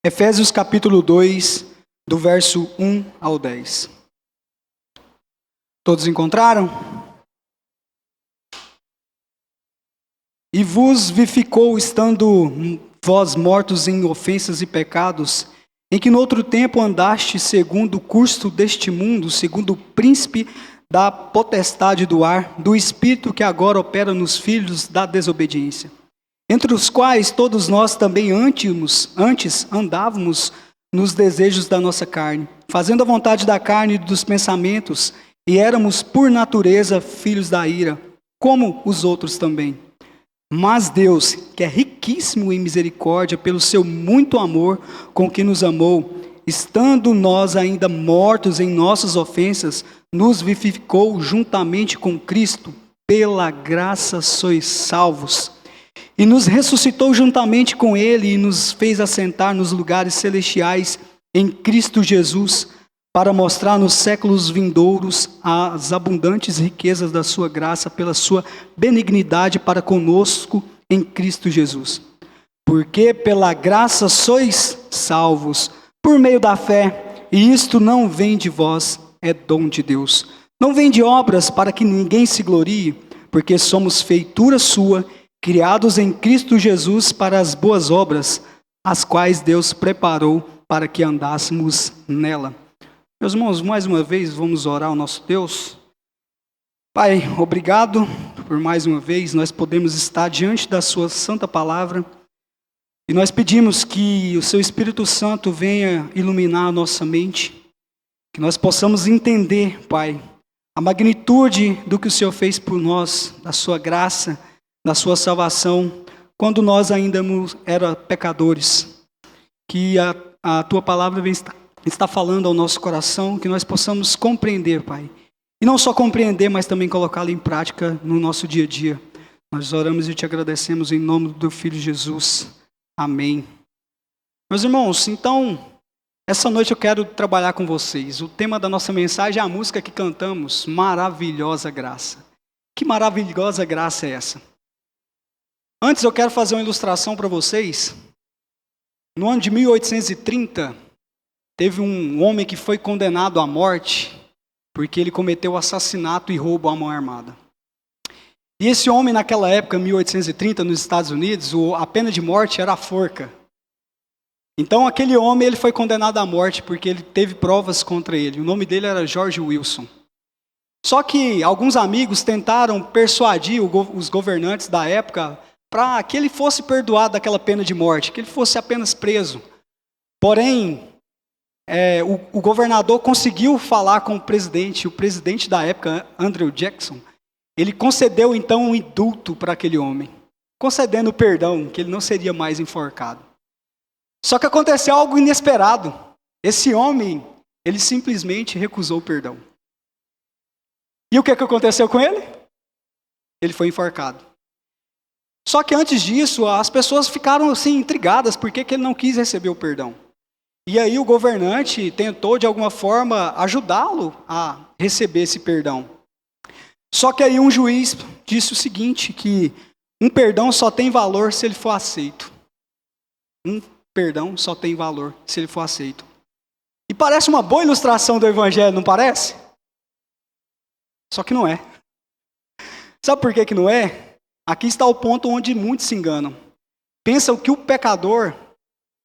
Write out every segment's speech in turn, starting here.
Efésios capítulo 2, do verso 1 ao 10. Todos encontraram? E vos vivificou, estando vós mortos em ofensas e pecados, em que no outro tempo andaste segundo o curso deste mundo, segundo o príncipe da potestade do ar, do espírito que agora opera nos filhos da desobediência, entre os quais todos nós também antes andávamos nos desejos da nossa carne, fazendo a vontade da carne e dos pensamentos, e éramos por natureza filhos da ira, como os outros também. Mas Deus, que é riquíssimo em misericórdia, pelo seu muito amor com que nos amou, estando nós ainda mortos em nossas ofensas, nos vivificou juntamente com Cristo, pela graça sois salvos. E nos ressuscitou juntamente com Ele e nos fez assentar nos lugares celestiais em Cristo Jesus, para mostrar nos séculos vindouros as abundantes riquezas da sua graça pela sua benignidade para conosco em Cristo Jesus. Porque pela graça sois salvos, por meio da fé, e isto não vem de vós, é dom de Deus. Não vem de obras para que ninguém se glorie, porque somos feitura sua, criados em Cristo Jesus para as boas obras, as quais Deus preparou para que andássemos nela. Meus irmãos, mais uma vez vamos orar ao nosso Deus. Pai, obrigado por mais uma vez nós podemos estar diante da sua santa palavra, e nós pedimos que o seu Espírito Santo venha iluminar a nossa mente, que nós possamos entender, Pai, a magnitude do que o Senhor fez por nós, da sua graça, da sua salvação, quando nós ainda éramos pecadores. Que a tua palavra está falando ao nosso coração, que nós possamos compreender, Pai. E não só compreender, mas também colocá-la em prática no nosso dia a dia. Nós oramos e te agradecemos em nome do Filho Jesus. Amém. Meus irmãos, então, essa noite eu quero trabalhar com vocês. O tema da nossa mensagem é a música que cantamos, Maravilhosa Graça. Que maravilhosa graça é essa? Antes eu quero fazer uma ilustração para vocês. No ano de 1830, teve um homem que foi condenado à morte porque ele cometeu assassinato e roubo à mão armada. E esse homem, naquela época, 1830, nos Estados Unidos, a pena de morte era a forca. Então, aquele homem ele foi condenado à morte porque ele teve provas contra ele. O nome dele era George Wilson. Só que alguns amigos tentaram persuadir os governantes da época para que ele fosse perdoado daquela pena de morte, que ele fosse apenas preso. Porém, o governador conseguiu falar com o presidente da época, Andrew Jackson. Ele concedeu então um indulto para aquele homem, concedendo perdão, que ele não seria mais enforcado. Só que aconteceu algo inesperado. Esse homem, ele simplesmente recusou o perdão. E o que aconteceu com ele? Ele foi enforcado. Só que antes disso, as pessoas ficaram assim intrigadas, por que ele não quis receber o perdão. E aí o governante tentou de alguma forma ajudá-lo a receber esse perdão. Só que aí um juiz disse o seguinte, que um perdão só tem valor se ele for aceito. Um perdão só tem valor se ele for aceito. E parece uma boa ilustração do evangelho, não parece? Só que não é. Sabe por que não é? Aqui está o ponto onde muitos se enganam. Pensam que o pecador,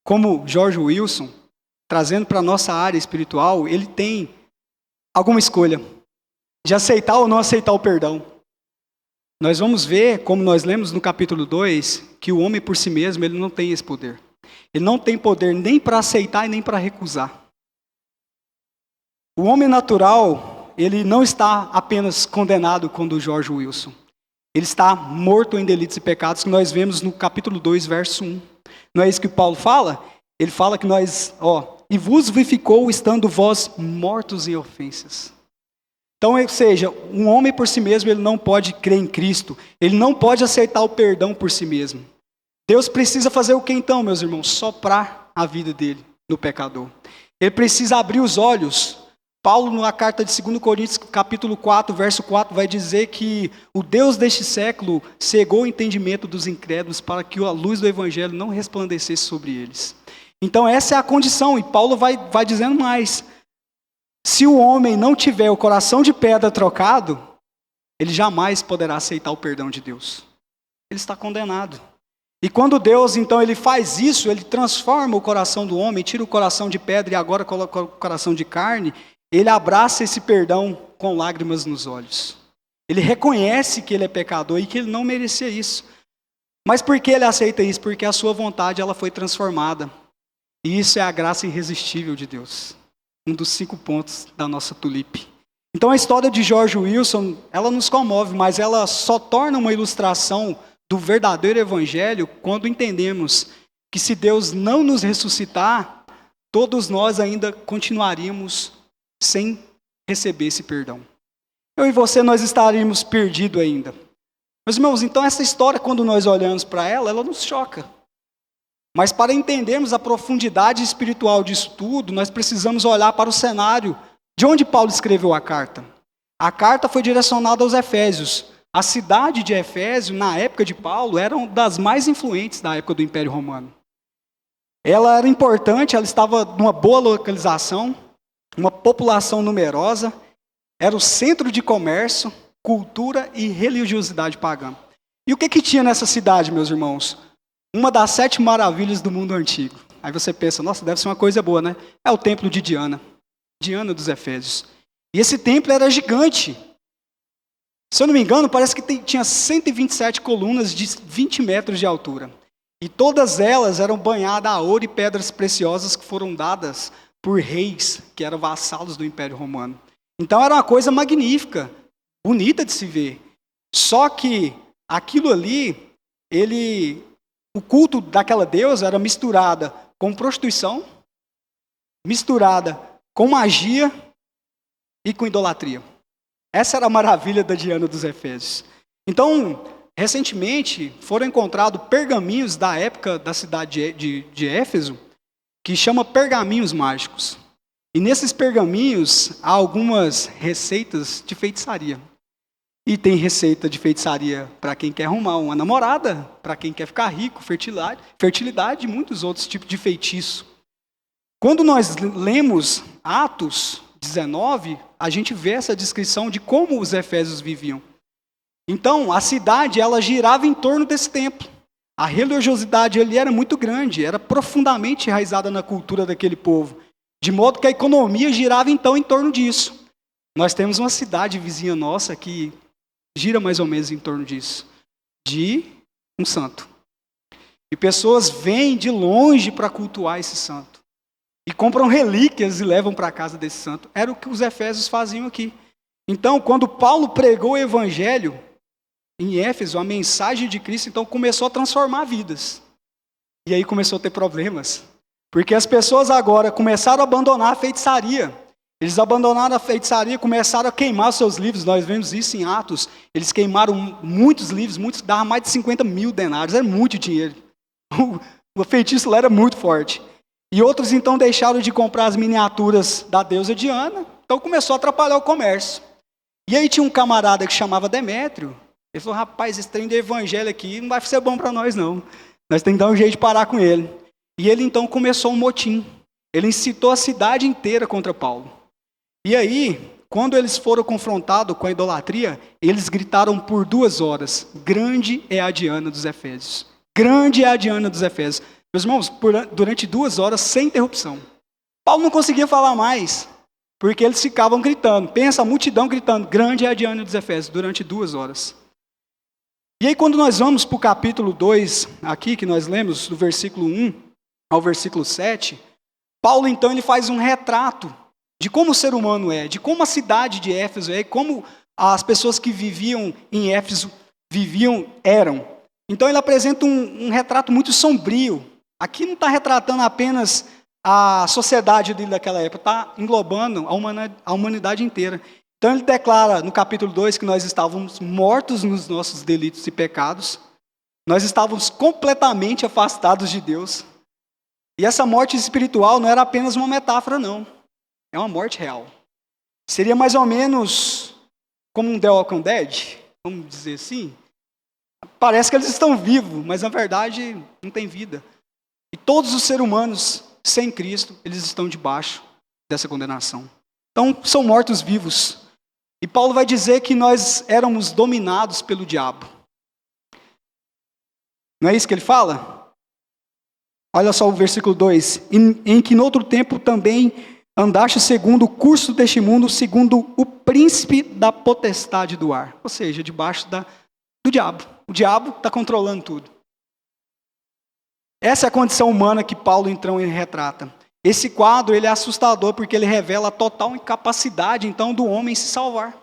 como George Wilson, trazendo para a nossa área espiritual, ele tem alguma escolha de aceitar ou não aceitar o perdão. Nós vamos ver, como nós lemos no capítulo 2, que o homem por si mesmo, ele não tem esse poder. Ele não tem poder nem para aceitar e nem para recusar. O homem natural, ele não está apenas condenado como o George Wilson. Ele está morto em delitos e pecados, que nós vemos no capítulo 2, verso 1. Não é isso que Paulo fala? Ele fala que nós, e vos vivificou estando vós mortos em ofensas. Então, ou seja, um homem por si mesmo, ele não pode crer em Cristo. Ele não pode aceitar o perdão por si mesmo. Deus precisa fazer o que então, meus irmãos? Soprar a vida dele no pecador. Ele precisa abrir os olhos. Paulo, na carta de 2 Coríntios, capítulo 4, verso 4, vai dizer que o Deus deste século cegou o entendimento dos incrédulos para que a luz do evangelho não resplandecesse sobre eles. Então essa é a condição, e Paulo vai dizendo mais. Se o homem não tiver o coração de pedra trocado, ele jamais poderá aceitar o perdão de Deus. Ele está condenado. E quando Deus, então, ele faz isso, ele transforma o coração do homem, tira o coração de pedra e agora coloca o coração de carne, ele abraça esse perdão com lágrimas nos olhos. Ele reconhece que ele é pecador e que ele não merecia isso. Mas por que ele aceita isso? Porque a sua vontade ela foi transformada. E isso é a graça irresistível de Deus. Um dos 5 pontos da nossa tulipe. Então a história de George Wilson, ela nos comove, mas ela só torna uma ilustração do verdadeiro evangelho quando entendemos que se Deus não nos ressuscitar, todos nós ainda continuaríamos sem receber esse perdão. Eu e você, nós estaríamos perdidos ainda. Meus irmãos, então essa história, quando nós olhamos para ela nos choca. Mas para entendermos a profundidade espiritual disso tudo, nós precisamos olhar para o cenário de onde Paulo escreveu a carta. A carta foi direcionada aos Efésios. A cidade de Éfeso, na época de Paulo, era uma das mais influentes da época do Império Romano. Ela era importante, ela estava numa boa localização, uma população numerosa, era o centro de comércio, cultura e religiosidade pagã. E o que tinha nessa cidade, meus irmãos? Uma das 7 maravilhas do mundo antigo. Aí você pensa, nossa, deve ser uma coisa boa, né? É o templo de Diana, Diana dos Efésios. E esse templo era gigante. Se eu não me engano, parece que tinha 127 colunas de 20 metros de altura. E todas elas eram banhadas a ouro e pedras preciosas que foram dadas por reis que eram vassalos do Império Romano. Então era uma coisa magnífica, bonita de se ver. Só que aquilo ali, o culto daquela deusa era misturada com prostituição, misturada com magia e com idolatria. Essa era a maravilha da Diana dos Efésios. Então, recentemente, foram encontrados pergaminhos da época da cidade de Éfeso, que chama pergaminhos mágicos. E nesses pergaminhos há algumas receitas de feitiçaria. E tem receita de feitiçaria para quem quer arrumar uma namorada, para quem quer ficar rico, fertilidade e muitos outros tipos de feitiço. Quando nós lemos Atos 19, a gente vê essa descrição de como os efésios viviam. Então, a cidade, ela girava em torno desse templo. A religiosidade ali era muito grande, era profundamente enraizada na cultura daquele povo. De modo que a economia girava, então, em torno disso. Nós temos uma cidade vizinha nossa que gira mais ou menos em torno disso. De um santo. E pessoas vêm de longe para cultuar esse santo. E compram relíquias e levam para a casa desse santo. Era o que os efésios faziam aqui. Então, quando Paulo pregou o evangelho em Éfeso, a mensagem de Cristo, então começou a transformar vidas. E aí começou a ter problemas. Porque as pessoas agora começaram a abandonar a feitiçaria. Eles abandonaram a feitiçaria, começaram a queimar os seus livros. Nós vemos isso em Atos. Eles queimaram muitos livros, muitos davam mais de 50 mil denários. Era muito dinheiro. O feitiço lá era muito forte. E outros então deixaram de comprar as miniaturas da deusa Diana. Então começou a atrapalhar o comércio. E aí tinha um camarada que chamava Demétrio. Ele falou, rapaz, esse trem de evangelho aqui não vai ser bom para nós não. Nós temos que dar um jeito de parar com ele. E ele então começou um motim. Ele incitou a cidade inteira contra Paulo. E aí, quando eles foram confrontados com a idolatria, eles gritaram por 2 horas, grande é a Diana dos Efésios. Grande é a Diana dos Efésios. Meus irmãos, durante 2 horas, sem interrupção. Paulo não conseguia falar mais, porque eles ficavam gritando. Pensa, a multidão gritando, grande é a Diana dos Efésios, durante 2 horas. E aí, quando nós vamos para o capítulo 2, aqui, que nós lemos, do versículo 1 ao versículo 7, Paulo, então, ele faz um retrato de como o ser humano é, de como a cidade de Éfeso é, como as pessoas que viviam em Éfeso eram. Então ele apresenta um retrato muito sombrio. Aqui não está retratando apenas a sociedade dele daquela época, está englobando a humanidade inteira. Então ele declara no capítulo 2 que nós estávamos mortos nos nossos delitos e pecados, nós estávamos completamente afastados de Deus. E essa morte espiritual não era apenas uma metáfora, não. É uma morte real. Seria mais ou menos como um The Walking Dead, vamos dizer assim. Parece que eles estão vivos, mas na verdade não tem vida. E todos os seres humanos sem Cristo, eles estão debaixo dessa condenação. Então, são mortos vivos. E Paulo vai dizer que nós éramos dominados pelo diabo. Não é isso que ele fala? Olha só o versículo 2. Em que no outro tempo também andaste segundo o curso deste mundo, segundo o príncipe da potestade do ar. Ou seja, debaixo do diabo. O diabo está controlando tudo. Essa é a condição humana que Paulo então retrata. Esse quadro ele é assustador porque ele revela a total incapacidade então do homem se salvar.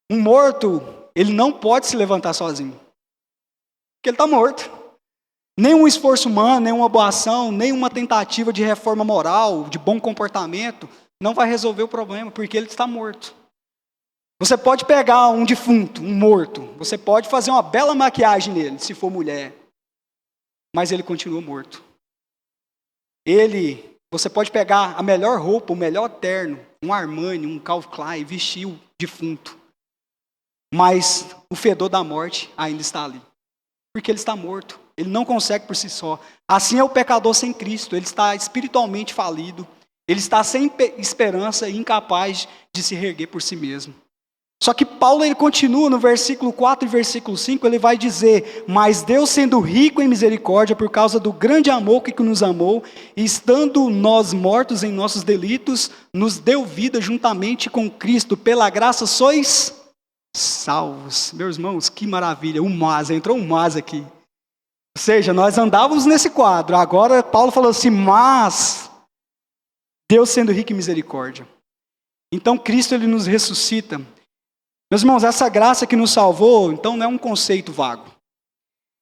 Um morto, ele não pode se levantar sozinho. Porque ele está morto. Nenhum esforço humano, nenhuma boa ação, nenhuma tentativa de reforma moral, de bom comportamento, não vai resolver o problema, porque ele está morto. Você pode pegar um defunto, um morto, você pode fazer uma bela maquiagem nele, se for mulher, mas ele continua morto. Você pode pegar a melhor roupa, o melhor terno, um Armani, um Calvin Klein, vestir o defunto, mas o fedor da morte ainda está ali, porque ele está morto. Ele não consegue por si só. Assim é o pecador sem Cristo. Ele está espiritualmente falido. Ele está sem esperança e incapaz de se reerguer por si mesmo. Só que Paulo ele continua no versículo 4 e versículo 5, ele vai dizer: mas Deus sendo rico em misericórdia por causa do grande amor que nos amou, e estando nós mortos em nossos delitos, nos deu vida juntamente com Cristo. Pela graça sois salvos. Meus irmãos, que maravilha. Entrou um mas aqui. Ou seja, nós andávamos nesse quadro. Agora Paulo falou assim, mas Deus sendo rico em misericórdia. Então Cristo ele nos ressuscita. Meus irmãos, essa graça que nos salvou, então não é um conceito vago.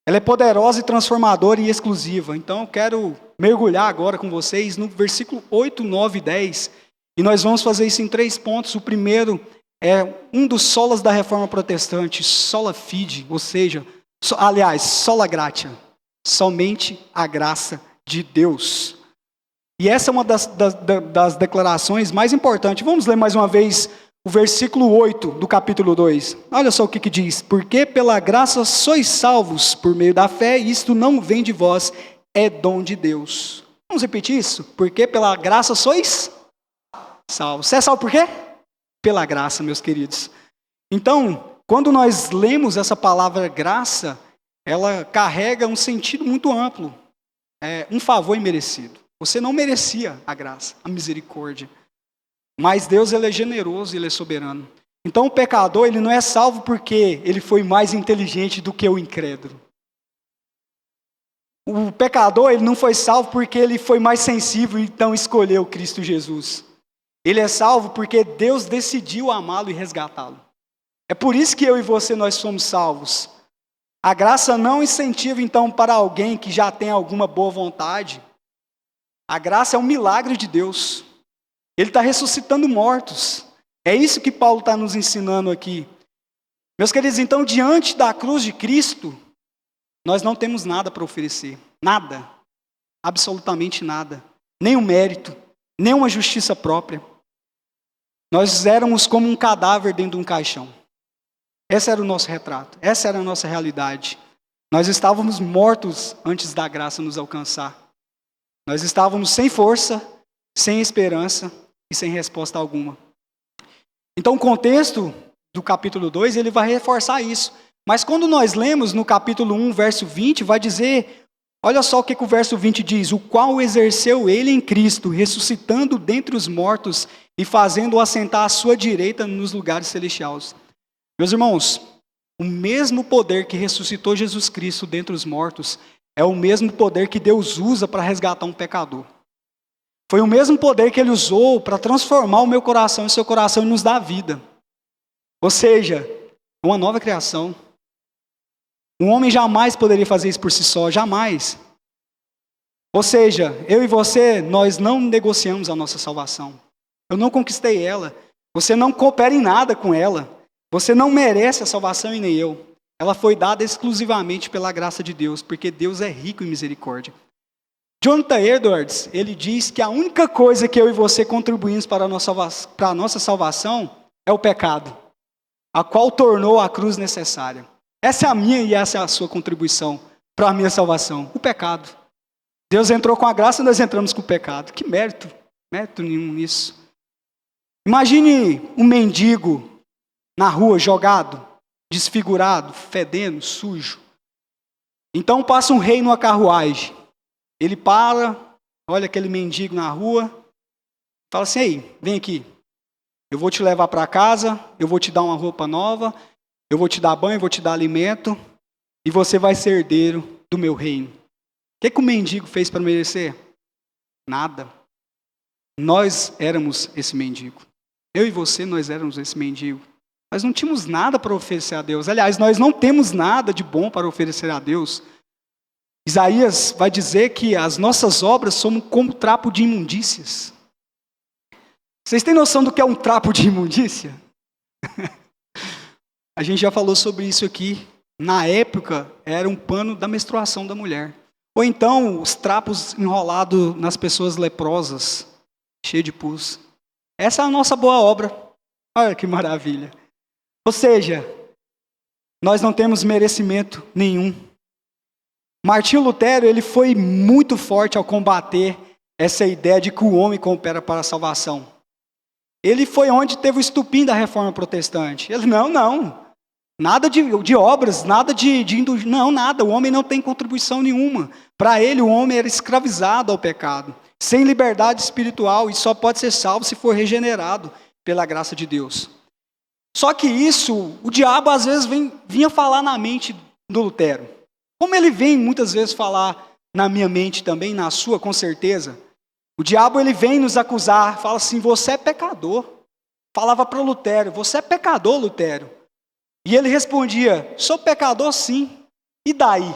Ela é poderosa e transformadora e exclusiva. Então eu quero mergulhar agora com vocês no versículo 8, 9 e 10. E nós vamos fazer isso em 3 pontos. O primeiro é um dos solas da reforma protestante, sola fide, ou seja, sola gratia, somente a graça de Deus. E essa é uma das declarações mais importantes. Vamos ler mais uma vez o versículo 8 do capítulo 2. Olha só o que diz. Porque pela graça sois salvos por meio da fé, e isto não vem de vós, é dom de Deus. Vamos repetir isso? Porque pela graça sois salvos. Você é salvo por quê? Pela graça, meus queridos. Então, quando nós lemos essa palavra graça, ela carrega um sentido muito amplo. É um favor imerecido. Você não merecia a graça, a misericórdia. Mas Deus ele é generoso e ele é soberano. Então o pecador ele não é salvo porque ele foi mais inteligente do que o incrédulo. O pecador ele não foi salvo porque ele foi mais sensível e então escolheu Cristo Jesus. Ele é salvo porque Deus decidiu amá-lo e resgatá-lo. É por isso que eu e você nós somos salvos. A graça não incentiva então para alguém que já tem alguma boa vontade. A graça é um milagre de Deus. Ele está ressuscitando mortos. É isso que Paulo está nos ensinando aqui. Meus queridos, então, diante da cruz de Cristo, nós não temos nada para oferecer. Nada. Absolutamente nada. Nenhum mérito, nenhuma justiça própria. Nós éramos como um cadáver dentro de um caixão. Esse era o nosso retrato. Essa era a nossa realidade. Nós estávamos mortos antes da graça nos alcançar. Nós estávamos sem força, sem esperança e sem resposta alguma. Então o contexto do capítulo 2, ele vai reforçar isso. Mas quando nós lemos no capítulo 1, verso 20, vai dizer, olha só o que o verso 20 diz, o qual exerceu ele em Cristo, ressuscitando dentre os mortos e fazendo-o assentar à sua direita nos lugares celestiais. Meus irmãos, o mesmo poder que ressuscitou Jesus Cristo dentre os mortos é o mesmo poder que Deus usa para resgatar um pecador. Foi o mesmo poder que Ele usou para transformar o meu coração e seu coração e nos dar vida. Ou seja, uma nova criação. Um homem jamais poderia fazer isso por si só, jamais. Ou seja, eu e você, nós não negociamos a nossa salvação. Eu não conquistei ela. Você não coopera em nada com ela. Você não merece a salvação e nem eu. Ela foi dada exclusivamente pela graça de Deus, porque Deus é rico em misericórdia. Jonathan Edwards, ele diz que a única coisa que eu e você contribuímos para a nossa salvação é o pecado, a qual tornou a cruz necessária. Essa é a minha e essa é a sua contribuição para a minha salvação, o pecado. Deus entrou com a graça e nós entramos com o pecado. Que mérito, mérito nenhum nisso. Imagine um mendigo na rua jogado, desfigurado, fedendo, sujo. Então passa um rei numa carruagem. Ele para, olha aquele mendigo na rua, fala assim: ei, vem aqui. Eu vou te levar para casa, eu vou te dar uma roupa nova, eu vou te dar banho, eu vou te dar alimento, e você vai ser herdeiro do meu reino. O que o mendigo fez para merecer? Nada. Nós éramos esse mendigo. Eu e você, nós éramos esse mendigo. Nós não tínhamos nada para oferecer a Deus. Aliás, nós não temos nada de bom para oferecer a Deus. Isaías vai dizer que as nossas obras são como trapo de imundícias. Vocês têm noção do que é um trapo de imundícia? A gente já falou sobre isso aqui. Na época, era um pano da menstruação da mulher. Ou então, os trapos enrolados nas pessoas leprosas, cheios de pus. Essa é a nossa boa obra. Olha que maravilha. Ou seja, nós não temos merecimento nenhum. Martinho Lutero, ele foi muito forte ao combater essa ideia de que o homem coopera para a salvação. Ele foi onde teve o estupim da reforma protestante. Ele, não. Nada de obras, nada não, nada. O homem não tem contribuição nenhuma. Para ele, o homem era escravizado ao pecado, sem liberdade espiritual, e só pode ser salvo se for regenerado pela graça de Deus. Só que isso, o diabo às vezes vinha falar na mente do Lutero. Como ele vem muitas vezes falar na minha mente também, na sua com certeza. O diabo ele vem nos acusar, fala assim: você é pecador. Falava para Lutero: você é pecador, Lutero. E ele respondia: sou pecador sim, e daí?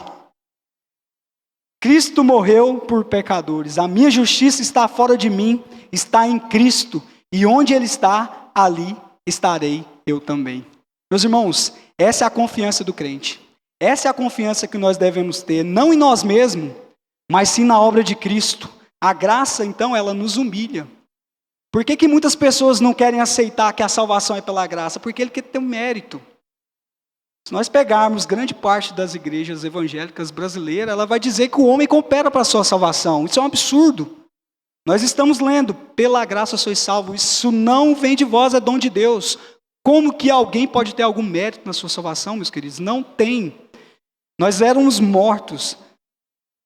Cristo morreu por pecadores, a minha justiça está fora de mim, está em Cristo, e onde Ele está, ali estarei eu também. Meus irmãos, essa é a confiança do crente, essa é a confiança que nós devemos ter, não em nós mesmos, mas sim na obra de Cristo. A graça, então, ela nos humilha. Por que muitas pessoas não querem aceitar que a salvação é pela graça? Porque ele quer ter um mérito. Se nós pegarmos grande parte das igrejas evangélicas brasileiras, ela vai dizer que o homem coopera para a sua salvação. Isso é um absurdo. Nós estamos lendo: pela graça sois salvos. Isso não vem de vós, é dom de Deus. Como que alguém pode ter algum mérito na sua salvação, meus queridos? Não tem. Nós éramos mortos.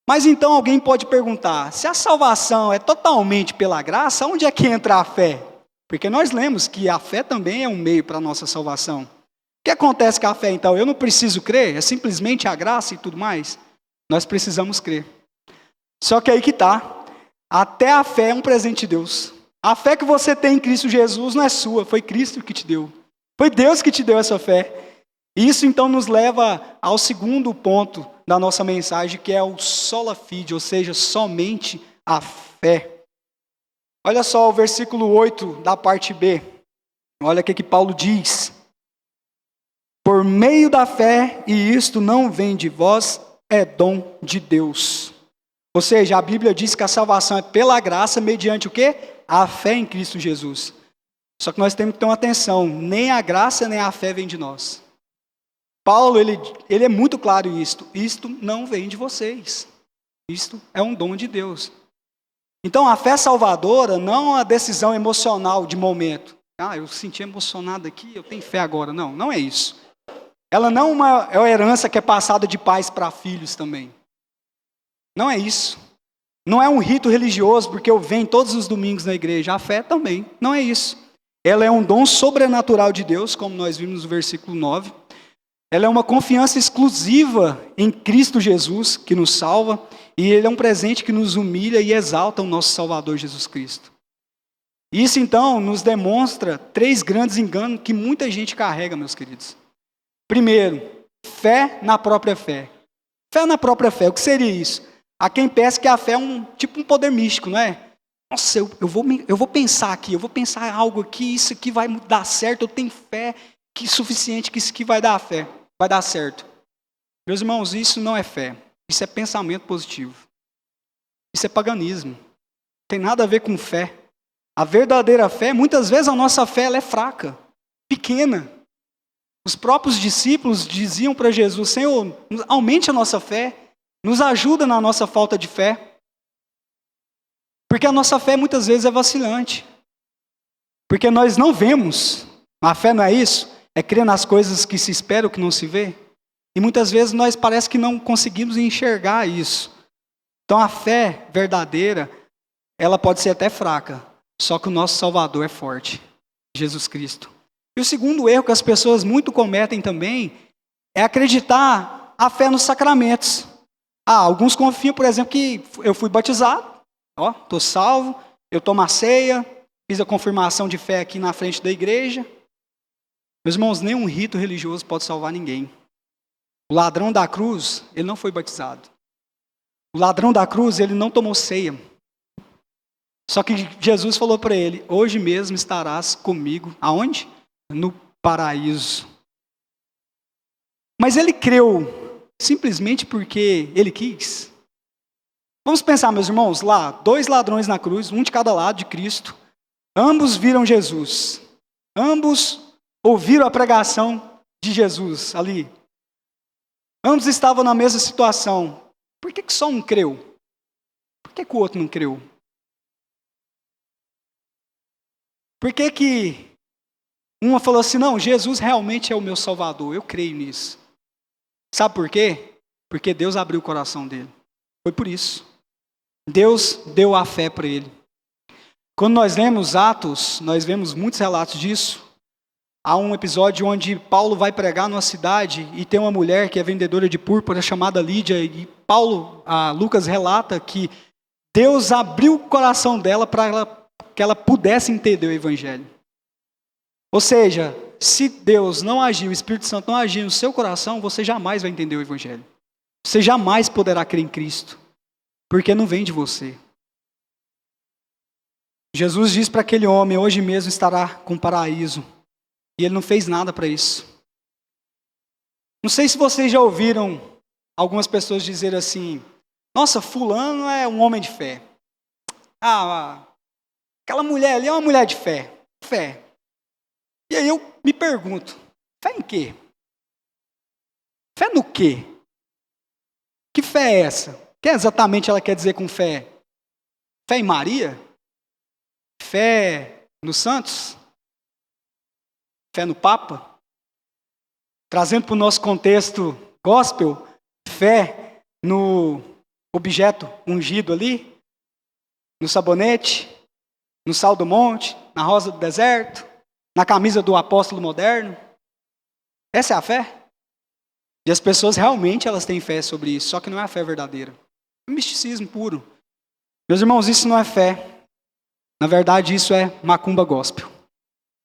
Mas então alguém pode perguntar: se a salvação é totalmente pela graça, onde é que entra a fé? Porque nós lemos que a fé também é um meio para a nossa salvação. O que acontece com a fé, então? Eu não preciso crer? É simplesmente a graça e tudo mais? Nós precisamos crer. Só que aí que está. Até a fé é um presente de Deus. A fé que você tem em Cristo Jesus não é sua, foi Cristo que te deu. Foi Deus que te deu essa fé. E isso então nos leva ao segundo ponto da nossa mensagem, que é o sola fide, ou seja, somente a fé. Olha só o versículo 8 da parte B. Olha o que Paulo diz. Por meio da fé, e isto não vem de vós, é dom de Deus. Ou seja, a Bíblia diz que a salvação é pela graça, mediante o quê? A fé em Cristo Jesus. Só que nós temos que ter uma atenção, nem a graça nem a fé vem de nós. Paulo, ele é muito claro em isto. Isto não vem de vocês. Isto é um dom de Deus. Então, a fé salvadora não é uma decisão emocional de momento. Eu senti emocionado aqui, eu tenho fé agora. Não, não é isso. Ela não é uma herança que é passada de pais para filhos também. Não é isso. Não é um rito religioso, porque eu venho todos os domingos na igreja. A fé também, não é isso. Ela é um dom sobrenatural de Deus, como nós vimos no versículo 9. Ela é uma confiança exclusiva em Cristo Jesus, que nos salva. E Ele é um presente que nos humilha e exalta o nosso Salvador Jesus Cristo. Isso, então, nos demonstra 3 grandes enganos que muita gente carrega, meus queridos. Primeiro, fé na própria fé. Fé na própria fé, o que seria isso? Há quem pensa que a fé é um poder místico, não é? Nossa, eu vou pensar aqui, eu vou pensar algo aqui, isso aqui vai dar certo, eu tenho fé suficiente que isso aqui vai dar certo. Meus irmãos, isso não é fé, isso é pensamento positivo. Isso é paganismo, não tem nada a ver com fé. A verdadeira fé, muitas vezes a nossa fé ela é fraca, pequena. Os próprios discípulos diziam para Jesus: Senhor, aumente a nossa fé, nos ajuda na nossa falta de fé. Porque a nossa fé muitas vezes é vacilante. Porque nós não vemos. A fé não é isso? É crer nas coisas que se espera, o que não se vê. E muitas vezes nós parece que não conseguimos enxergar isso. Então a fé verdadeira, ela pode ser até fraca. Só que o nosso Salvador é forte. Jesus Cristo. E o segundo erro que as pessoas muito cometem também é acreditar a fé nos sacramentos. Alguns confiam, por exemplo, que eu fui batizado, estou salvo, eu tomo a ceia, fiz a confirmação de fé aqui na frente da igreja. Meus irmãos, nenhum rito religioso pode salvar ninguém. O ladrão da cruz, ele não foi batizado. O ladrão da cruz, ele não tomou ceia. Só que Jesus falou para ele, hoje mesmo estarás comigo. Aonde? No paraíso. Mas ele creu simplesmente porque ele quis. Vamos pensar, meus irmãos, lá, 2 ladrões na cruz, um de cada lado de Cristo. Ambos viram Jesus. Ambos ouviram a pregação de Jesus ali. Ambos estavam na mesma situação. Por que só um creu? Por que o outro não creu? Por que uma falou assim, não, Jesus realmente é o meu Salvador, eu creio nisso. Sabe por quê? Porque Deus abriu o coração dele. Foi por isso. Deus deu a fé para ele. Quando nós lemos Atos, nós vemos muitos relatos disso. Há um episódio onde Paulo vai pregar numa cidade e tem uma mulher que é vendedora de púrpura chamada Lídia. E Lucas relata que Deus abriu o coração dela para que ela pudesse entender o Evangelho. Ou seja, se Deus não agir, o Espírito Santo não agir no seu coração, você jamais vai entender o Evangelho. Você jamais poderá crer em Cristo, porque não vem de você. Jesus diz para aquele homem, hoje mesmo estará com paraíso. E ele não fez nada para isso. Não sei se vocês já ouviram algumas pessoas dizer assim, nossa, fulano é um homem de fé. Aquela mulher ali é uma mulher de fé. Fé. E aí eu me pergunto, fé em quê? Fé no quê? Que fé é essa? O que exatamente ela quer dizer com fé? Fé em Maria? Fé nos santos? Fé no Papa? Trazendo para o nosso contexto gospel, fé no objeto ungido ali, no sabonete, no sal do monte, na rosa do deserto, na camisa do apóstolo moderno. Essa é a fé? E as pessoas realmente elas têm fé sobre isso, só que não é a fé verdadeira. É um misticismo puro. Meus irmãos, isso não é fé. Na verdade, isso é macumba gospel.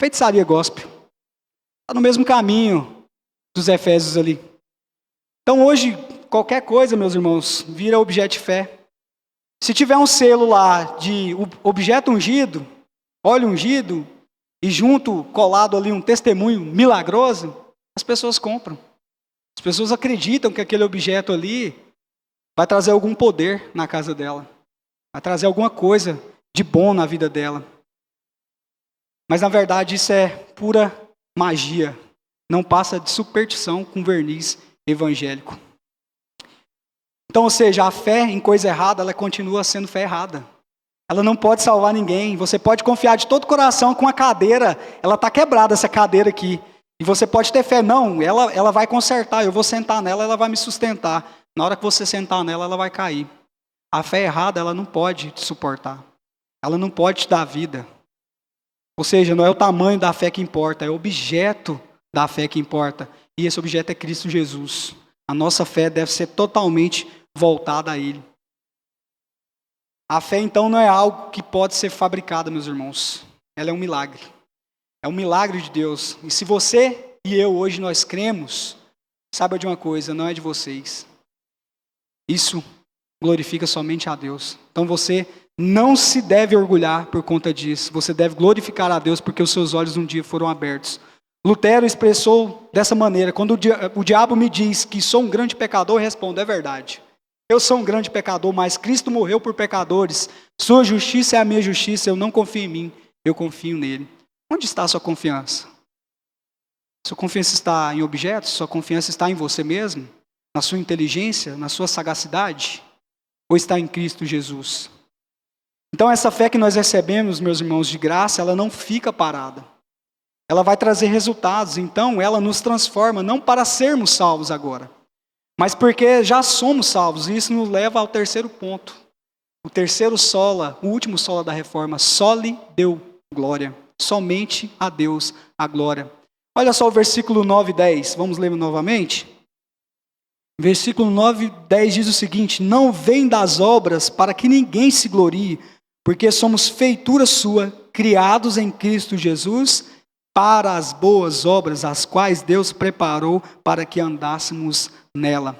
Feitiçaria gospel. Está no mesmo caminho dos Efésios ali. Então hoje, qualquer coisa, meus irmãos, vira objeto de fé. Se tiver um selo lá de objeto ungido, óleo ungido, e junto, colado ali um testemunho milagroso, as pessoas compram. As pessoas acreditam que aquele objeto ali vai trazer algum poder na casa dela. Vai trazer alguma coisa de bom na vida dela. Mas na verdade isso é pura magia, não passa de superstição com verniz evangélico. Então, ou seja, a fé em coisa errada, ela continua sendo fé errada. Ela não pode salvar ninguém. Você pode confiar de todo o coração com a cadeira, ela está quebrada essa cadeira aqui. E você pode ter fé, não, ela vai consertar, eu vou sentar nela, ela vai me sustentar. Na hora que você sentar nela, ela vai cair. A fé errada, ela não pode te suportar. Ela não pode te dar vida. Ou seja, não é o tamanho da fé que importa, é o objeto da fé que importa. E esse objeto é Cristo Jesus. A nossa fé deve ser totalmente voltada a Ele. A fé, então, não é algo que pode ser fabricado, meus irmãos. Ela é um milagre. É um milagre de Deus. E se você e eu hoje nós cremos, saiba de uma coisa, não é de vocês. Isso glorifica somente a Deus. Então você não se deve orgulhar por conta disso. Você deve glorificar a Deus porque os seus olhos um dia foram abertos. Lutero expressou dessa maneira: quando o diabo me diz que sou um grande pecador, eu respondo, é verdade. Eu sou um grande pecador, mas Cristo morreu por pecadores. Sua justiça é a minha justiça, eu não confio em mim, eu confio nele. Onde está a sua confiança? Sua confiança está em objetos? Sua confiança está em você mesmo? Na sua inteligência? Na sua sagacidade? Ou está em Cristo Jesus? Então essa fé que nós recebemos, meus irmãos, de graça, ela não fica parada. Ela vai trazer resultados, então ela nos transforma, não para sermos salvos agora, mas porque já somos salvos. E isso nos leva ao terceiro ponto. O terceiro sola, o último sola da reforma, soli deu glória. Somente a Deus a glória. Olha só o versículo 9 e 10, vamos ler novamente? Versículo 9 e 10 diz o seguinte: não vem das obras para que ninguém se glorie, porque somos feitura sua, criados em Cristo Jesus, para as boas obras, as quais Deus preparou para que andássemos nela.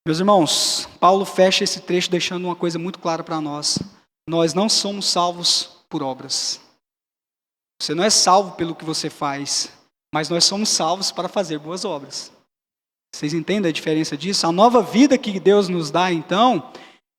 Meus irmãos, Paulo fecha esse trecho deixando uma coisa muito clara para nós. Nós não somos salvos por obras. Você não é salvo pelo que você faz, mas nós somos salvos para fazer boas obras. Vocês entendem a diferença disso? A nova vida que Deus nos dá, então,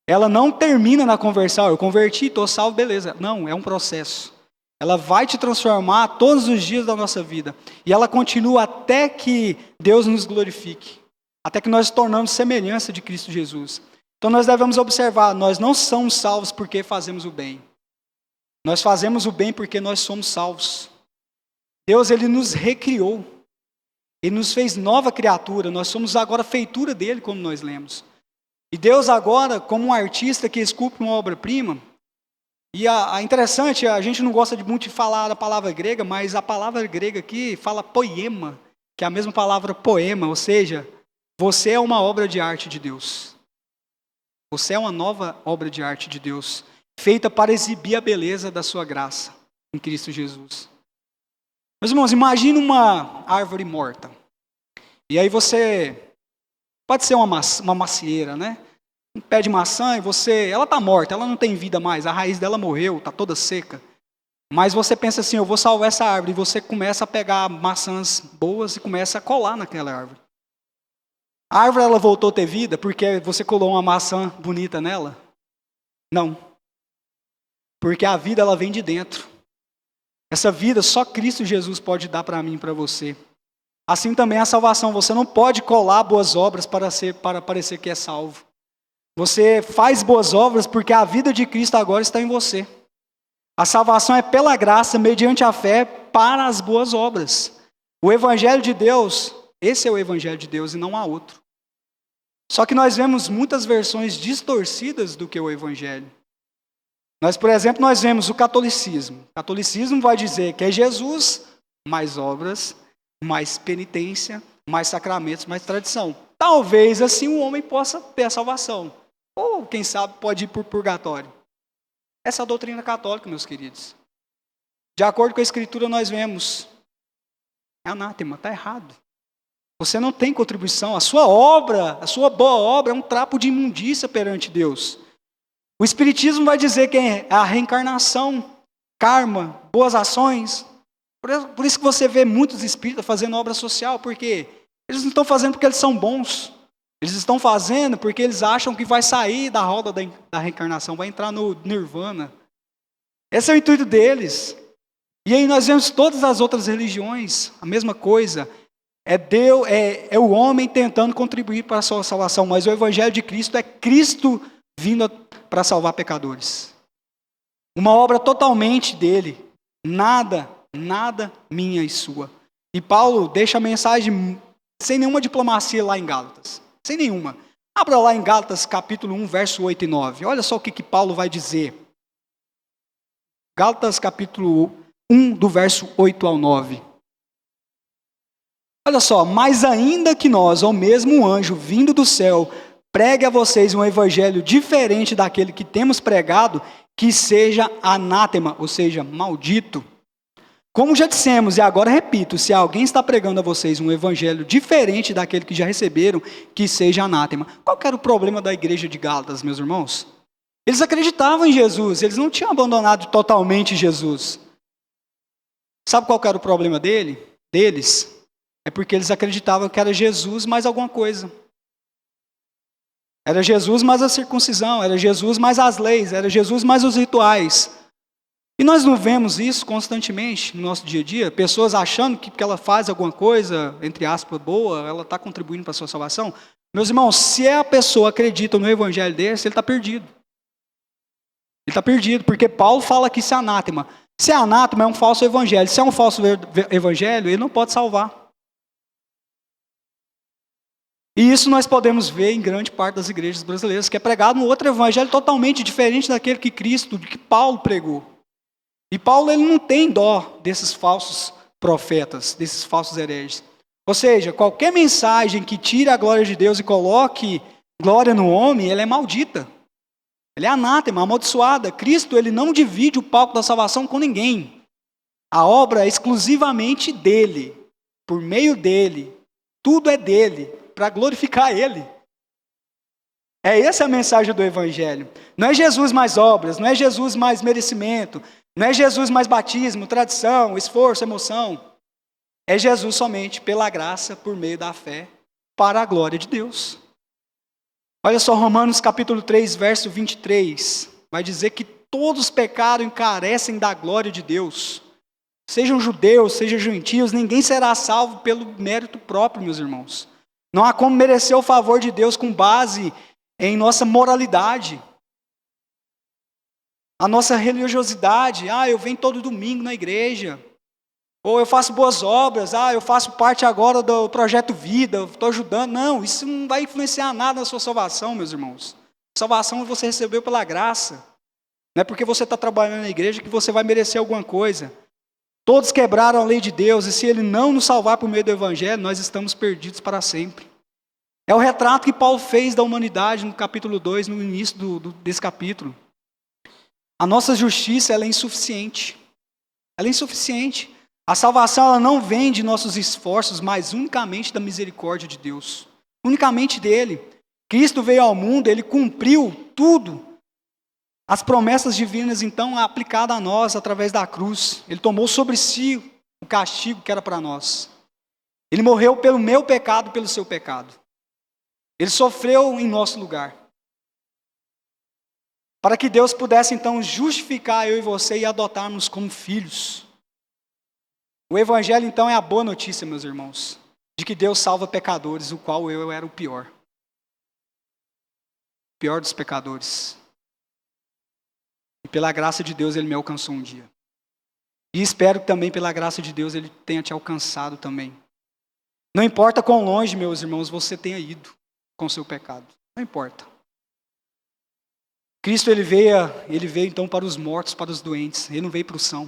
ela não termina na conversão. Eu converti, estou salvo, beleza. Não, é um processo. Ela vai te transformar todos os dias da nossa vida. E ela continua até que Deus nos glorifique. Até que nós nos tornamos semelhança de Cristo Jesus. Então nós devemos observar, nós não somos salvos porque fazemos o bem. Nós fazemos o bem porque nós somos salvos. Deus, Ele nos recriou. Ele nos fez nova criatura. Nós somos agora feitura dEle, como nós lemos. E Deus agora, como um artista que esculpe uma obra-prima, e interessante, a gente não gosta muito de falar a palavra grega, mas a palavra grega aqui fala poema, que é a mesma palavra poema, ou seja, você é uma obra de arte de Deus. Você é uma nova obra de arte de Deus, feita para exibir a beleza da sua graça em Cristo Jesus. Meus irmãos, imagine uma árvore morta. E aí você, pode ser uma macieira, né? Um pé de maçã e ela está morta, ela não tem vida mais, a raiz dela morreu, está toda seca. Mas você pensa assim, eu vou salvar essa árvore, e você começa a pegar maçãs boas e começa a colar naquela árvore. A árvore ela voltou a ter vida porque você colou uma maçã bonita nela? Não. Porque a vida ela vem de dentro. Essa vida só Cristo Jesus pode dar para mim e para você. Assim também a salvação. Você não pode colar boas obras para parecer que é salvo. Você faz boas obras porque a vida de Cristo agora está em você. A salvação é pela graça, mediante a fé, para as boas obras. O Evangelho de Deus, esse é o Evangelho de Deus e não há outro. Só que nós vemos muitas versões distorcidas do que o Evangelho. Por exemplo, nós vemos o catolicismo. O catolicismo vai dizer que é Jesus, mais obras, mais penitência, mais sacramentos, mais tradição. Talvez assim o homem possa ter a salvação. Ou, quem sabe, pode ir para o purgatório. Essa é a doutrina católica, meus queridos. De acordo com a Escritura, nós vemos. É anátema, está errado. Você não tem contribuição. A sua obra, a sua boa obra é um trapo de imundícia perante Deus. O Espiritismo vai dizer que é a reencarnação, karma, boas ações. Por isso que você vê muitos espíritas fazendo obra social, porque eles não estão fazendo porque eles são bons. Eles estão fazendo porque eles acham que vai sair da roda da reencarnação, vai entrar no nirvana. Esse é o intuito deles. E aí nós vemos todas as outras religiões, a mesma coisa. É o homem tentando contribuir para a sua salvação, mas o Evangelho de Cristo é Cristo vindo para salvar pecadores. Uma obra totalmente dele, nada minha e sua. E Paulo deixa a mensagem sem nenhuma diplomacia lá em Gálatas, sem nenhuma. Abra lá em Gálatas capítulo 1, verso 8 e 9. Olha só o que Paulo vai dizer. Gálatas capítulo 1, do verso 8 ao 9. Olha só, mas ainda que nós, ou mesmo um anjo vindo do céu, pregue a vocês um evangelho diferente daquele que temos pregado, que seja anátema, ou seja, maldito. Como já dissemos, e agora repito, se alguém está pregando a vocês um evangelho diferente daquele que já receberam, que seja anátema. Qual que era o problema da igreja de Gálatas, meus irmãos? Eles acreditavam em Jesus, eles não tinham abandonado totalmente Jesus. Sabe qual que era o problema deles? É porque eles acreditavam que era Jesus mais alguma coisa. Era Jesus mais a circuncisão, era Jesus mais as leis, era Jesus mais os rituais. E nós não vemos isso constantemente no nosso dia a dia? Pessoas achando que porque ela faz alguma coisa, entre aspas, boa, ela está contribuindo para a sua salvação. Meus irmãos, se a pessoa acredita no evangelho desse, ele está perdido. Ele está perdido, porque Paulo fala que isso é anátema. Se é anátema, é um falso evangelho. Se é um falso evangelho, ele não pode salvar. E isso nós podemos ver em grande parte das igrejas brasileiras, que é pregado um outro evangelho totalmente diferente daquele que que Paulo pregou. E Paulo ele não tem dó desses falsos profetas, desses falsos hereges. Ou seja, qualquer mensagem que tire a glória de Deus e coloque glória no homem, ela é maldita. Ela é anátema, amaldiçoada. Cristo ele não divide o palco da salvação com ninguém. A obra é exclusivamente dele, por meio dele. Tudo é dele, para glorificar ele. É essa a mensagem do evangelho. Não é Jesus mais obras, não é Jesus mais merecimento, não é Jesus mais batismo, tradição, esforço, emoção. É Jesus somente pela graça, por meio da fé, para a glória de Deus. Olha só, Romanos capítulo 3, verso 23. Vai dizer que todos pecaram e carecem da glória de Deus. Sejam judeus, sejam gentios, ninguém será salvo pelo mérito próprio, meus irmãos. Não há como merecer o favor de Deus com base em nossa moralidade. A nossa religiosidade. Eu venho todo domingo na igreja. Ou eu faço boas obras. Eu faço parte agora do projeto Vida. Estou ajudando. Não, isso não vai influenciar nada na sua salvação, meus irmãos. Salvação você recebeu pela graça. Não é porque você está trabalhando na igreja que você vai merecer alguma coisa. Todos quebraram a lei de Deus. E se Ele não nos salvar por meio do Evangelho, nós estamos perdidos para sempre. É o retrato que Paulo fez da humanidade no capítulo 2, no início desse capítulo. A nossa justiça ela é insuficiente. Ela é insuficiente. A salvação ela não vem de nossos esforços, mas unicamente da misericórdia de Deus. Unicamente dele. Cristo veio ao mundo, ele cumpriu tudo. As promessas divinas, então, aplicadas a nós através da cruz. Ele tomou sobre si o castigo que era para nós. Ele morreu pelo meu pecado, pelo seu pecado. Ele sofreu em nosso lugar. Para que Deus pudesse, então, justificar eu e você e adotarmos como filhos. O Evangelho, então, é a boa notícia, meus irmãos, de que Deus salva pecadores, o qual eu era o pior. O pior dos pecadores. E pela graça de Deus, Ele me alcançou um dia. E espero que também, pela graça de Deus, Ele tenha te alcançado também. Não importa quão longe, meus irmãos, você tenha ido com o seu pecado. Não importa. Cristo, Ele veio então para os mortos, para os doentes. Ele não veio para o são.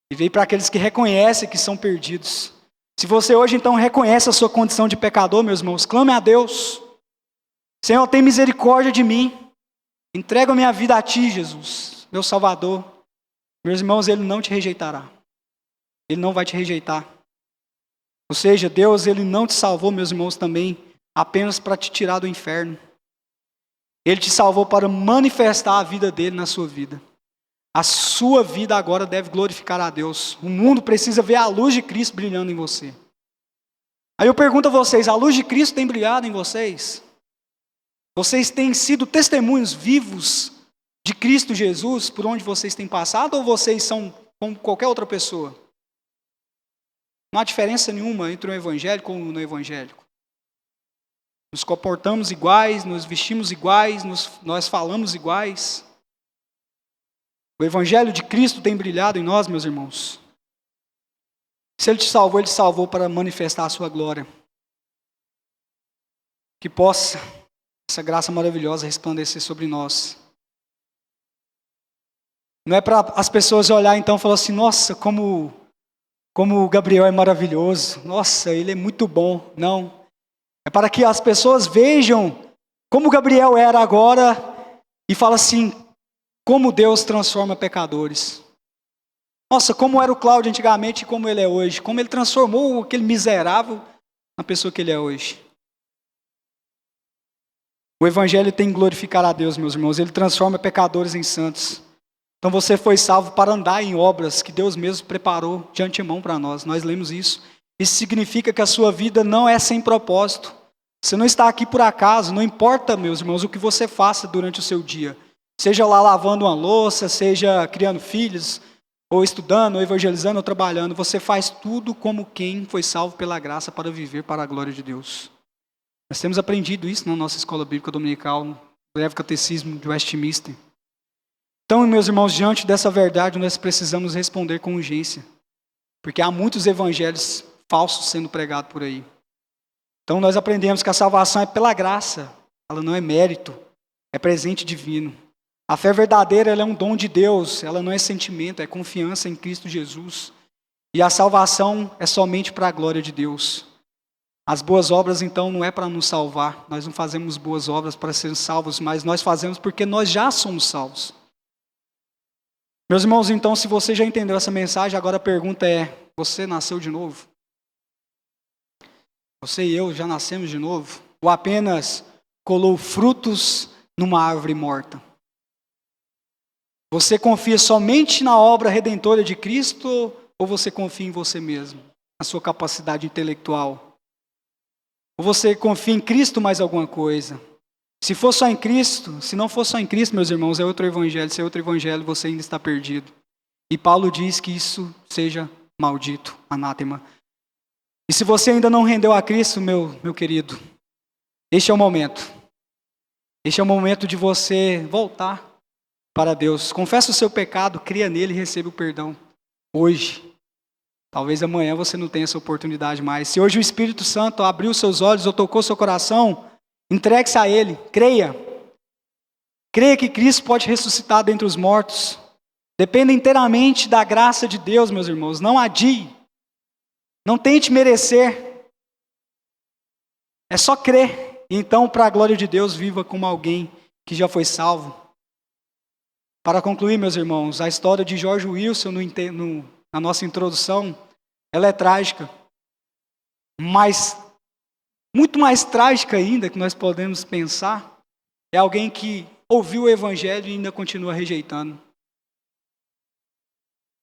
Ele veio para aqueles que reconhecem que são perdidos. Se você hoje então reconhece a sua condição de pecador, meus irmãos, clame a Deus. Senhor, tem misericórdia de mim. Entrego a minha vida a Ti, Jesus, meu Salvador. Meus irmãos, Ele não te rejeitará. Ele não vai te rejeitar. Ou seja, Deus, Ele não te salvou, meus irmãos, também apenas para te tirar do inferno. Ele te salvou para manifestar a vida dele na sua vida. A sua vida agora deve glorificar a Deus. O mundo precisa ver a luz de Cristo brilhando em você. Aí eu pergunto a vocês, a luz de Cristo tem brilhado em vocês? Vocês têm sido testemunhos vivos de Cristo Jesus por onde vocês têm passado ou vocês são como qualquer outra pessoa? Não há diferença nenhuma entre o evangélico e o não evangélico. Nos comportamos iguais, nos vestimos iguais, nós falamos iguais. O Evangelho de Cristo tem brilhado em nós, meus irmãos. Se Ele te salvou para manifestar a sua glória. Que possa essa graça maravilhosa resplandecer sobre nós. Não é para as pessoas olhar então e falar assim, nossa, como o Gabriel é maravilhoso. Nossa, ele é muito bom. Não. É para que as pessoas vejam como o Gabriel era agora e fala assim, como Deus transforma pecadores. Nossa, como era o Cláudio antigamente e como ele é hoje. Como ele transformou aquele miserável na pessoa que ele é hoje. O Evangelho tem que glorificar a Deus, meus irmãos. Ele transforma pecadores em santos. Então você foi salvo para andar em obras que Deus mesmo preparou de antemão para nós. Nós lemos isso. Isso significa que a sua vida não é sem propósito. Você não está aqui por acaso. Não importa, meus irmãos, o que você faça durante o seu dia. Seja lá lavando uma louça, seja criando filhos, ou estudando, ou evangelizando, ou trabalhando. Você faz tudo como quem foi salvo pela graça para viver para a glória de Deus. Nós temos aprendido isso na nossa escola bíblica dominical, no breve catecismo de Westminster. Então, meus irmãos, diante dessa verdade, nós precisamos responder com urgência, porque há muitos evangelhos falsos sendo pregados por aí. Então, nós aprendemos que a salvação é pela graça, ela não é mérito, é presente divino. A fé verdadeira, ela é um dom de Deus, ela não é sentimento, é confiança em Cristo Jesus. E a salvação é somente para a glória de Deus. As boas obras, então, não é para nos salvar. Nós não fazemos boas obras para sermos salvos, mas nós fazemos porque nós já somos salvos. Meus irmãos, então, se você já entendeu essa mensagem, agora a pergunta é: você nasceu de novo? Você e eu já nascemos de novo? Ou apenas colou frutos numa árvore morta? Você confia somente na obra redentora de Cristo ou você confia em você mesmo, na sua capacidade intelectual? Ou você confia em Cristo mais alguma coisa? Se for só em Cristo, se não for só em Cristo, meus irmãos, é outro evangelho. Se é outro evangelho, você ainda está perdido. E Paulo diz que isso seja maldito, anátema. E se você ainda não rendeu a Cristo, meu querido, este é o momento. Este é o momento de você voltar para Deus. Confessa o seu pecado, cria nele e receba o perdão. Hoje. Talvez amanhã você não tenha essa oportunidade mais. Se hoje o Espírito Santo abriu seus olhos ou tocou seu coração, entregue-se a Ele, creia. Creia que Cristo pode ressuscitar dentre os mortos. Dependa inteiramente da graça de Deus, meus irmãos. Não adie. Não tente merecer. É só crer. E então, para a glória de Deus, viva como alguém que já foi salvo. Para concluir, meus irmãos, a história de George Wilson na nossa introdução, ela é trágica. Mas muito mais trágica ainda, que nós podemos pensar, é alguém que ouviu o Evangelho e ainda continua rejeitando.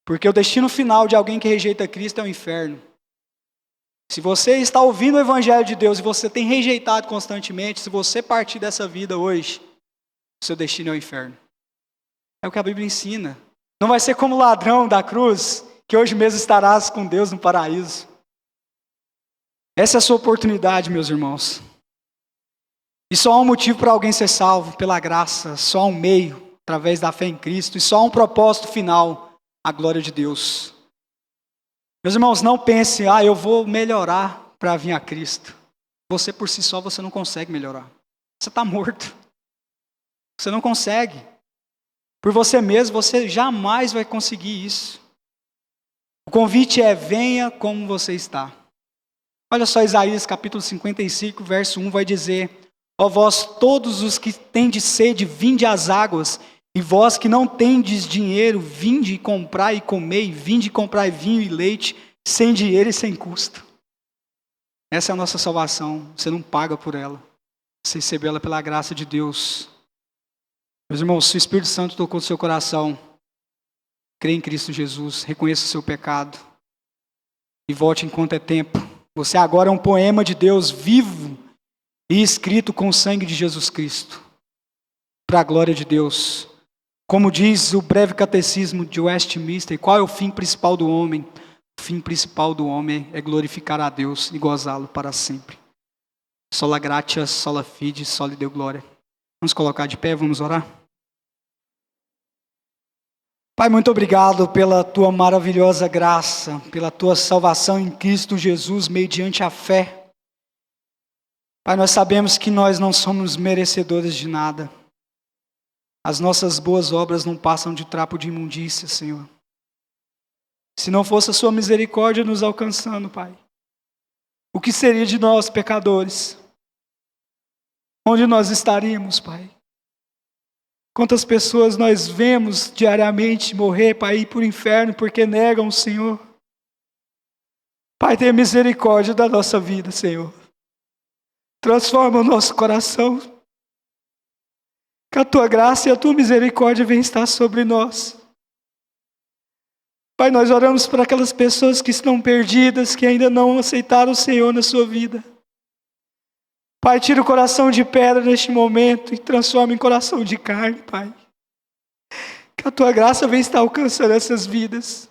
Porque o destino final de alguém que rejeita Cristo é o inferno. Se você está ouvindo o Evangelho de Deus e você tem rejeitado constantemente, se você partir dessa vida hoje, o seu destino é o inferno. É o que a Bíblia ensina. Não vai ser como o ladrão da cruz, que hoje mesmo estarás com Deus no paraíso. Essa é a sua oportunidade, meus irmãos. E só há um motivo para alguém ser salvo, pela graça. Só há um meio, através da fé em Cristo. E só há um propósito final, a glória de Deus. Meus irmãos, não pense, eu vou melhorar para vir a Cristo. Você por si só, você não consegue melhorar. Você está morto. Você não consegue. Por você mesmo, você jamais vai conseguir isso. O convite é: venha como você está. Olha só, Isaías capítulo 55, verso 1 vai dizer: ó vós todos os que tendes sede, vinde às águas, e vós que não tendes dinheiro, vinde comprar e comei, vinde comprar vinho e leite, sem dinheiro e sem custo. Essa é a nossa salvação, você não paga por ela, você recebeu ela pela graça de Deus. Meus irmãos, se o Espírito Santo tocou no seu coração, crê em Cristo Jesus, reconheça o seu pecado e volte enquanto é tempo. Você agora é um poema de Deus vivo e escrito com o sangue de Jesus Cristo, para a glória de Deus. Como diz o breve catecismo de Westminster, qual é o fim principal do homem? O fim principal do homem é glorificar a Deus e gozá-lo para sempre. Sola gratia, sola fide, soli deo glória. Vamos colocar de pé, vamos orar? Pai, muito obrigado pela tua maravilhosa graça, pela tua salvação em Cristo Jesus mediante a fé. Pai, nós sabemos que nós não somos merecedores de nada. As nossas boas obras não passam de trapo de imundícia, Senhor. Se não fosse a sua misericórdia nos alcançando, Pai, o que seria de nós, pecadores? Onde nós estaríamos, Pai? Quantas pessoas nós vemos diariamente morrer para ir para o inferno porque negam o Senhor? Pai, tenha misericórdia da nossa vida, Senhor. Transforma o nosso coração. Que a tua graça e a tua misericórdia venham estar sobre nós. Pai, nós oramos para aquelas pessoas que estão perdidas, que ainda não aceitaram o Senhor na sua vida. Pai, tira o coração de pedra neste momento e transforma em coração de carne, Pai. Que a tua graça venha estar alcançando essas vidas.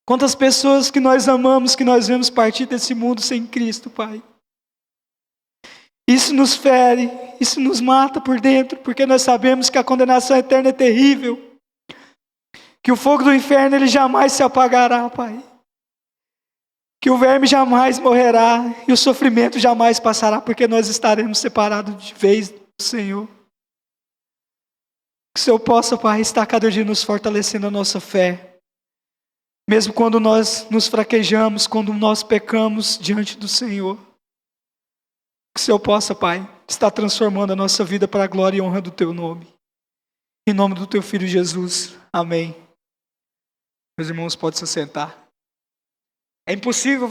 Quantas pessoas que nós amamos, que nós vemos partir desse mundo sem Cristo, Pai. Isso nos fere, isso nos mata por dentro, porque nós sabemos que a condenação eterna é terrível. Que o fogo do inferno ele jamais se apagará, Pai. Que o verme jamais morrerá e o sofrimento jamais passará, porque nós estaremos separados de vez do Senhor. Que o Senhor possa, Pai, estar cada dia nos fortalecendo a nossa fé. Mesmo quando nós nos fraquejamos, quando nós pecamos diante do Senhor. Que o Senhor possa, Pai, estar transformando a nossa vida para a glória e honra do Teu nome. Em nome do Teu Filho Jesus. Amém. Meus irmãos, podem se sentar. É impossível